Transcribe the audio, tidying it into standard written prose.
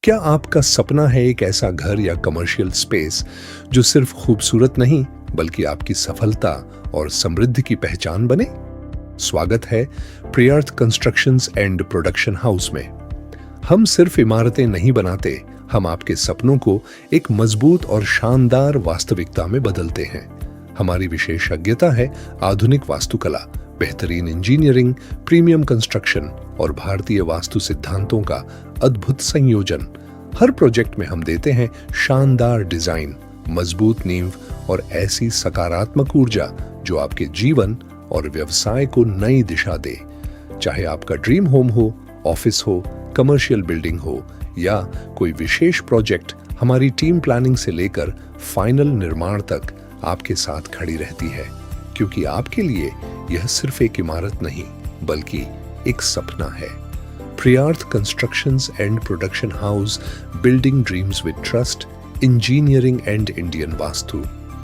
क्या आपका सपना है एक ऐसा घर या कमर्शियल स्पेस जो सिर्फ खूबसूरत नहीं बल्कि आपकी सफलता और समृद्धि की पहचान बने? स्वागत है प्रियर्थ कंस्ट्रक्शंस एंड प्रोडक्शन हाउस में। हम सिर्फ इमारतें नहीं बनाते, हम आपके सपनों को एक मजबूत और शानदार वास्तविकता में बदलते हैं। हमारी विशेषज्ञता है आधुनिक वास्तुकला, बेहतरीन इंजीनियरिंग, प्रीमियम कंस्ट्रक्शन और भारतीय वास्तु सिद्धांतों का अद्भुत संयोजन। हर प्रोजेक्ट में हम देते हैं शानदार डिजाइन, मजबूत नींव और ऐसी सकारात्मक ऊर्जा जो आपके जीवन और व्यवसाय को नई दिशा दे। चाहे आपका ड्रीम होम हो, ऑफिस हो, कमर्शियल बिल्डिंग हो या कोई विशेष प्रोजेक्ट, हमारी टीम प्लानिंग से लेकर फाइनल निर्माण तक आपके साथ खड़ी रहती है, क्योंकि आपके लिए यह सिर्फ एक इमारत नहीं बल्कि एक सपना है। Priyarth constructions and production house, building dreams with trust, engineering and Indian vastu.